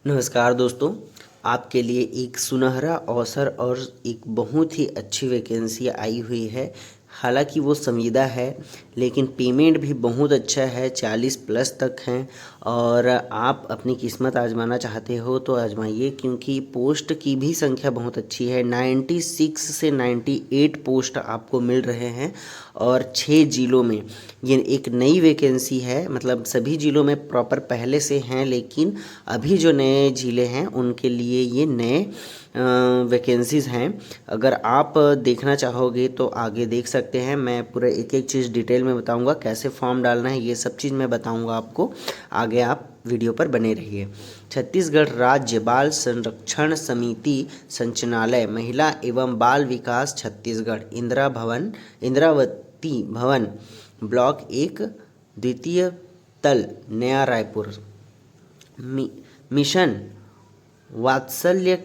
नमस्कार दोस्तों, आपके लिए एक सुनहरा अवसर और एक बहुत ही अच्छी वैकेंसी आई हुई है। हालांकि वो संविदा है, लेकिन पेमेंट भी बहुत अच्छा है, 40 प्लस तक हैं। और आप अपनी किस्मत आजमाना चाहते हो तो आजमाइए, क्योंकि पोस्ट की भी संख्या बहुत अच्छी है। 96 से 98 पोस्ट आपको मिल रहे हैं और 6 जिलों में। ये एक नई वैकेंसी है, मतलब सभी जिलों में प्रॉपर पहले से हैं, लेकिन अभी जो नए ज़िले हैं उनके लिए ये नए वैकेंसीज़ हैं। अगर आप देखना चाहोगे तो आगे देख सकते हैं। मैं पूरा एक एक चीज़ डिटेल में बताऊंगा, कैसे फॉर्म डालना है ये सब चीज़ मैं बताऊंगा आपको। आगे आप वीडियो पर बने रहिए। छत्तीसगढ़ राज्य बाल संरक्षण समिति संचालनालय, महिला एवं बाल विकास छत्तीसगढ़, इंद्रावती भवन, ब्लॉक 1, द्वितीय तल, नया रायपुर। मिशन वात्सल्य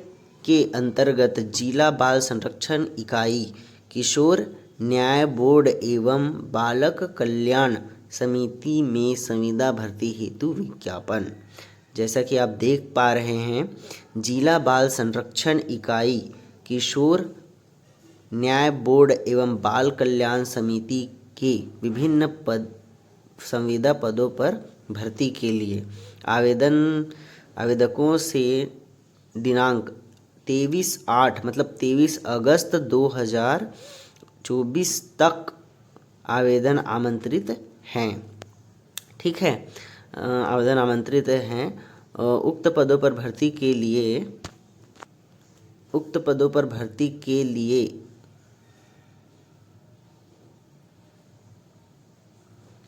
के अंतर्गत जिला बाल संरक्षण इकाई, किशोर न्याय बोर्ड एवं बालक कल्याण समिति में संविदा भर्ती हेतु विज्ञापन। जैसा कि आप देख पा रहे हैं, जिला बाल संरक्षण इकाई, किशोर न्याय बोर्ड एवं बाल कल्याण समिति के विभिन्न संविदा पदों पर भर्ती के लिए आवेदकों से दिनांक 23/8 मतलब 23 अगस्त 2024 तक आवेदन आमंत्रित हैं। ठीक है, आवेदन आमंत्रित हैं। उक्त पदों पर भर्ती के लिए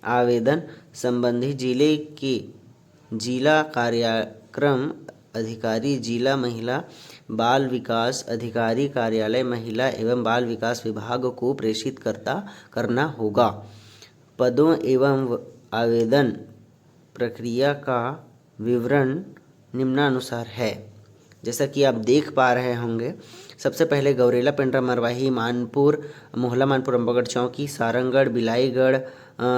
आवेदन संबंधी जिले के जिला कार्यक्रम अधिकारी, जिला महिला बाल विकास अधिकारी कार्यालय, महिला एवं बाल विकास विभाग को प्रेषित करना होगा। पदों एवं आवेदन प्रक्रिया का विवरण निम्नानुसार है। जैसा कि आप देख पा रहे होंगे, सबसे पहले गौरेला, पेंड्रा, मरवाही, मानपुर, मोहला मानपुर, अम्बागढ़ चौकी, सारंगगढ़, बिलाईगढ़,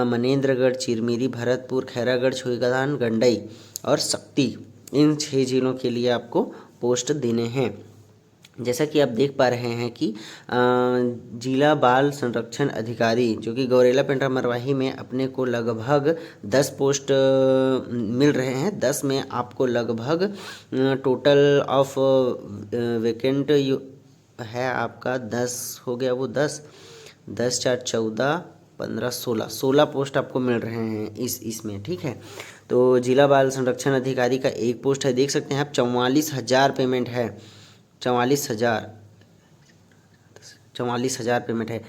मनेन्द्रगढ़, चिरमिरी, भरतपुर, खैरागढ़, छुईगादान, गंडई और शक्ति, इन 6 जिलों के लिए आपको पोस्ट देने हैं। जैसा कि आप देख पा रहे हैं कि जिला बाल संरक्षण अधिकारी जो कि गौरेला, पेंड्रा, मरवाही में अपने को लगभग 10 पोस्ट मिल रहे हैं। 10 में आपको लगभग टोटल ऑफ वैकेंट है आपका 10 हो गया, वो 10 10 4 14 15 16 पोस्ट आपको मिल रहे हैं इसमें। ठीक है, तो जिला बाल संरक्षण अधिकारी का एक पोस्ट है, देख सकते हैं आप, 44,000 पेमेंट है। 44,000 पेमेंट है।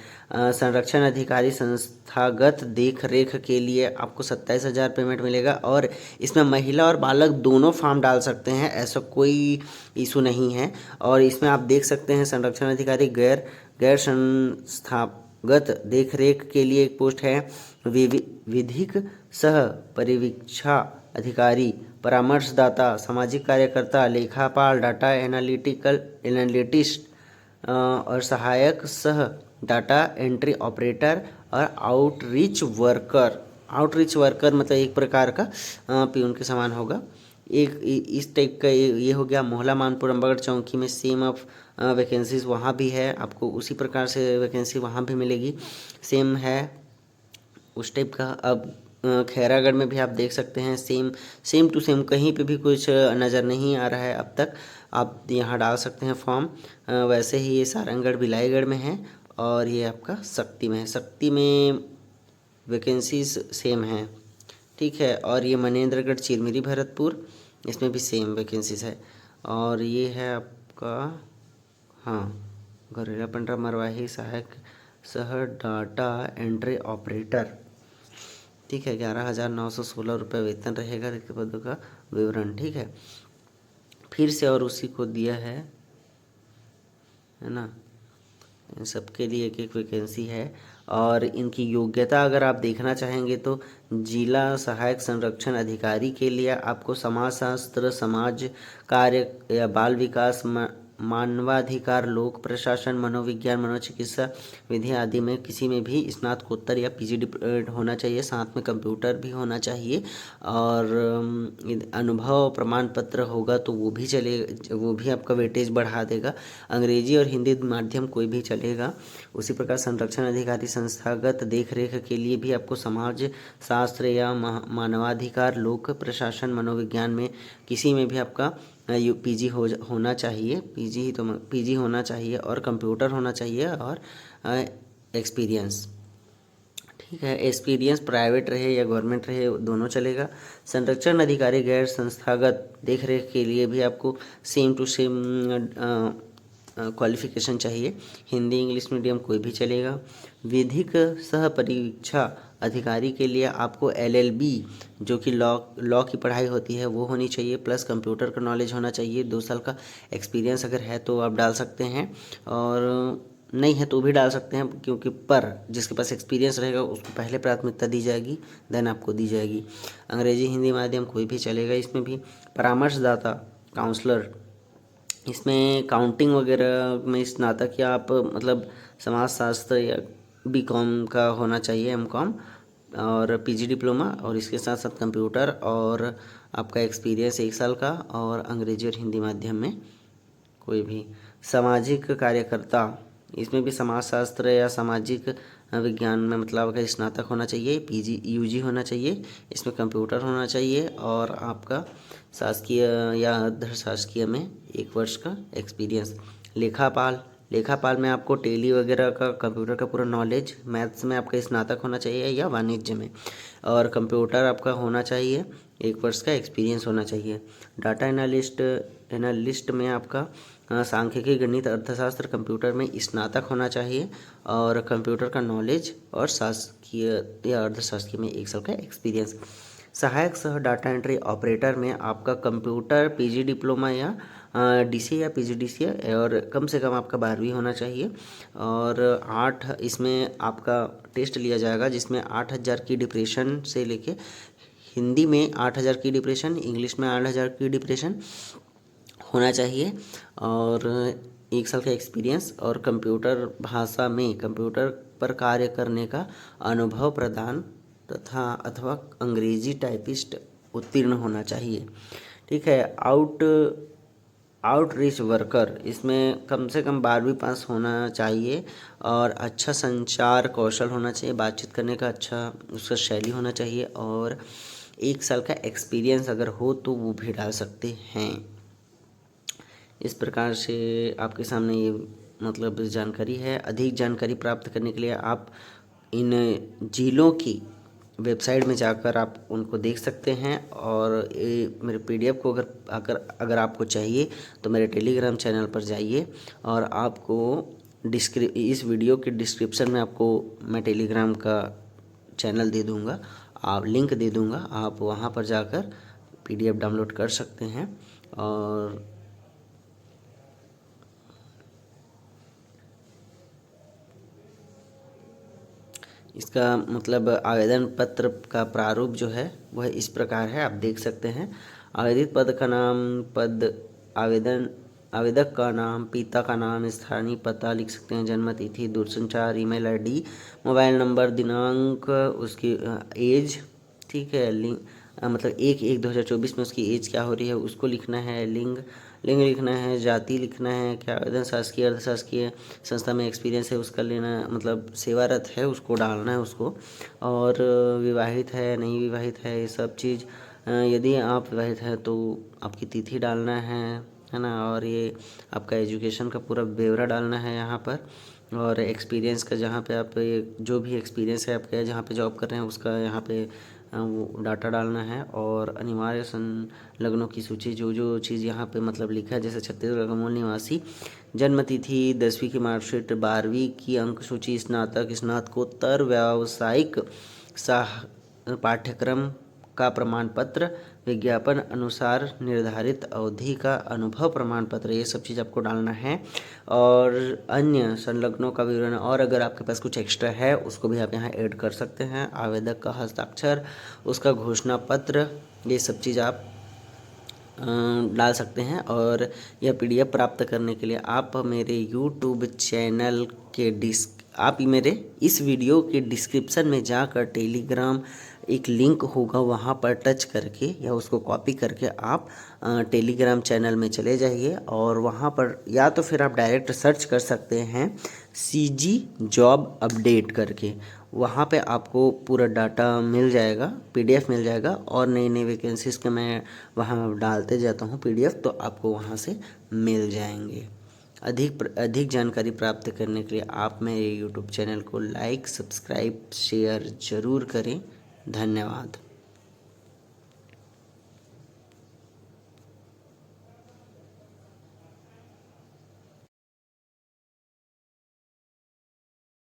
संरक्षण अधिकारी संस्थागत देख रेख के लिए आपको 27,000 पेमेंट मिलेगा। और इसमें महिला और बालक दोनों फॉर्म डाल सकते हैं, ऐसा कोई इशू नहीं है। और इसमें आप देख सकते हैं संरक्षण अधिकारी गैर संस्थागत देख रेख के लिए एक पोस्ट है। विधिक सह परिवीक्षा अधिकारी, परामर्शदाता, सामाजिक कार्यकर्ता, लेखापाल, डाटा एनालिटिस्ट और सहायक सह डाटा एंट्री ऑपरेटर और आउटरीच वर्कर मतलब एक प्रकार का पियून के समान होगा। एक इस टाइप का ये हो गया। मोहला मानपुर, अम्बागढ़ चौकी में सेम ऑफ वैकेंसीज वहाँ भी है, आपको उसी प्रकार से वैकेंसी वहाँ भी मिलेगी, सेम है उस टाइप का। अब खैरागढ़ में भी आप देख सकते हैं, सेम टू सेम, कहीं पे भी कुछ नज़र नहीं आ रहा है अब तक। आप यहाँ डाल सकते हैं फॉर्म। वैसे ही ये सारंगगढ़, बिलाईगढ़ में है और ये आपका शक्ति में है। शक्ति में वैकेंसीज सेम हैं। ठीक है, और ये मनेन्द्रगढ़, चिरमिरी, भरतपुर, इसमें भी सेम वैकेंसीज है। और ये है आपका, हाँ, गौरेला, पेंड्रा, मरवाही, सहायक सह डाटा एंट्री ऑपरेटर। ठीक है, 11,916 रुपये वेतन रहेगा। रिक्त पदों का विवरण, ठीक है, फिर से और उसी को दिया है ना। इन सबके लिए एक एक वैकेंसी है। और इनकी योग्यता अगर आप देखना चाहेंगे तो जिला सहायक संरक्षण अधिकारी के लिए आपको समाज शास्त्र, समाज कार्य या बाल विकास मानवाधिकार, लोक प्रशासन, मनोविज्ञान, मनोचिकित्सा विधि आदि में किसी में भी स्नातकोत्तर या पीजी होना चाहिए। साथ में कंप्यूटर भी होना चाहिए और अनुभव प्रमाण पत्र होगा तो वो भी चलेगा, वो भी आपका वेटेज बढ़ा देगा। अंग्रेजी और हिंदी माध्यम कोई भी चलेगा। उसी प्रकार संरक्षण अधिकारी संस्थागत देखरेख के लिए भी आपको समाज शास्त्र या मानवाधिकार, लोक प्रशासन, मनोविज्ञान में किसी में भी आपका पीजी होना चाहिए। पीजी होना चाहिए और कंप्यूटर होना चाहिए और एक्सपीरियंस। ठीक है, एक्सपीरियंस प्राइवेट रहे या गवर्नमेंट रहे दोनों चलेगा। संरक्षण अधिकारी गैर संस्थागत देखरेख के लिए भी आपको सेम टू सेम क्वालिफिकेशन चाहिए। हिंदी इंग्लिश मीडियम कोई भी चलेगा। विधिक सह परीक्षा अधिकारी के लिए आपको LLB जो कि लॉ की पढ़ाई होती है वो होनी चाहिए, प्लस कंप्यूटर का नॉलेज होना चाहिए। 2 साल का एक्सपीरियंस अगर है तो आप डाल सकते हैं, और नहीं है तो भी डाल सकते हैं, क्योंकि पर जिसके पास एक्सपीरियंस रहेगा उसको पहले प्राथमिकता दी जाएगी, देन आपको दी जाएगी। अंग्रेजी हिंदी माध्यम कोई भी चलेगा। इसमें भी परामर्शदाता काउंसलर, इसमें काउंटिंग वगैरह में स्नातक या आप मतलब समाजशास्त्र या BCom का होना चाहिए, MCom और PG डिप्लोमा, और इसके साथ साथ कंप्यूटर और आपका एक्सपीरियंस 1 साल का, और अंग्रेजी और हिंदी माध्यम में कोई भी। सामाजिक कार्यकर्ता, इसमें भी समाजशास्त्र या सामाजिक विज्ञान में मतलब अगर स्नातक होना चाहिए, PG UG होना चाहिए, इसमें कंप्यूटर होना चाहिए और आपका शासकीय या अर्ध शासकीय में 1 वर्ष का एक्सपीरियंस। लेखापाल में आपको टेली वगैरह का, कंप्यूटर का पूरा नॉलेज। मैथ्स में आपका स्नातक होना चाहिए या वाणिज्य में, और कंप्यूटर आपका होना चाहिए, 1 वर्ष का एक्सपीरियंस होना चाहिए। डाटा एनालिस्ट में आपका सांख्यिकी, गणित, अर्थशास्त्र, कंप्यूटर में स्नातक होना चाहिए और कंप्यूटर का नॉलेज, और शासकीय या अर्धशासकीय में 1 साल का एक्सपीरियंस। सहायक सह डाटा एंट्री ऑपरेटर में आपका कंप्यूटर PG डिप्लोमा या DCA या PGDCA, और कम से कम आपका 12वीं होना चाहिए, और 8 इसमें आपका टेस्ट लिया जाएगा जिसमें 8000 की डिप्रेशन से लेके, हिंदी में 8000 की डिप्रेशन, इंग्लिश में 8000 की डिप्रेशन होना चाहिए, और 1 साल का एक्सपीरियंस, और कंप्यूटर भाषा में कंप्यूटर पर कार्य करने का अनुभव प्रदान तथा अथवा अंग्रेजी टाइपिस्ट उत्तीर्ण होना चाहिए। ठीक है। आउटरीच वर्कर, इसमें कम से कम 12वीं पास होना चाहिए और अच्छा संचार कौशल होना चाहिए, बातचीत करने का अच्छा उसका शैली होना चाहिए, और 1 साल का एक्सपीरियंस अगर हो तो वो भी डाल सकते हैं। इस प्रकार से आपके सामने ये मतलब जानकारी है। अधिक जानकारी प्राप्त करने के लिए आप इन जिलों की वेबसाइट में जाकर आप उनको देख सकते हैं, और ये मेरे PDF को अगर आपको चाहिए तो मेरे टेलीग्राम चैनल पर जाइए, और आपको इस वीडियो के डिस्क्रिप्शन में आपको मैं टेलीग्राम का चैनल दे दूँगा, आप लिंक दे दूँगा, आप वहाँ पर जाकर PDF डाउनलोड कर सकते हैं। और इसका मतलब आवेदन पत्र का प्रारूप जो है वह इस प्रकार है, आप देख सकते हैं। आवेदित पद का नाम, आवेदक का नाम, पिता का नाम, स्थानीय पता लिख सकते हैं, जन्म तिथि, दूरसंचार, ईमेल ID, मोबाइल नंबर, दिनांक, उसकी एज, ठीक है, मतलब 1/1/2024 में उसकी एज क्या हो रही है उसको लिखना है, लिंग लिखना है, जाति लिखना है, क्या आवेदन शासकीय अर्धशासकीय संस्था में एक्सपीरियंस है उसका लेना, मतलब सेवारत है उसको डालना है उसको, और विवाहित है नहीं विवाहित है ये सब चीज़। यदि आप विवाहित हैं तो आपकी तिथि डालना है ना, और ये आपका एजुकेशन का पूरा ब्यौरा डालना है यहाँ पर, और एक्सपीरियंस का जहाँ पे आप जो भी एक्सपीरियंस है आपका जहाँ पे जॉब कर रहे हैं उसका यहाँ पे वो डाटा डालना है, और अनिवार्य संलग्नों की सूची, जो चीज़ यहाँ पे मतलब लिखा है, जैसे छत्तीसगढ़ का मूल निवासी, जन्म तिथि, 10वीं की मार्कशीट, 12वीं की अंक सूची, स्नातक, स्नातकोत्तर, व्यावसायिक पाठ्यक्रम का प्रमाण पत्र, विज्ञापन अनुसार निर्धारित अवधि का अनुभव प्रमाण पत्र, ये सब चीज़ आपको डालना है, और अन्य संलग्नों का विवरण, और अगर आपके पास कुछ एक्स्ट्रा है उसको भी आप यहाँ ऐड कर सकते हैं। आवेदक का हस्ताक्षर, उसका घोषणा पत्र, ये सब चीज़ आप डाल सकते हैं। और यह पीडीएफ प्राप्त करने के लिए आप मेरे यूट्यूब चैनल के आप मेरे इस वीडियो के डिस्क्रिप्शन में जाकर टेलीग्राम एक लिंक होगा, वहाँ पर टच करके या उसको कॉपी करके आप टेलीग्राम चैनल में चले जाइए और वहाँ पर या तो फिर आप डायरेक्ट सर्च कर सकते हैं सीजी जॉब अपडेट करके। वहाँ पे आपको पूरा डाटा मिल जाएगा, पीडीएफ मिल जाएगा और नई नई वैकेंसीज़ के मैं वहाँ डालते जाता हूँ पीडीएफ, तो आपको वहाँ से मिल जाएंगे। अधिक जानकारी प्राप्त करने के लिए आप मेरे यूट्यूब चैनल को लाइक, सब्सक्राइब, शेयर ज़रूर करें। धन्यवाद।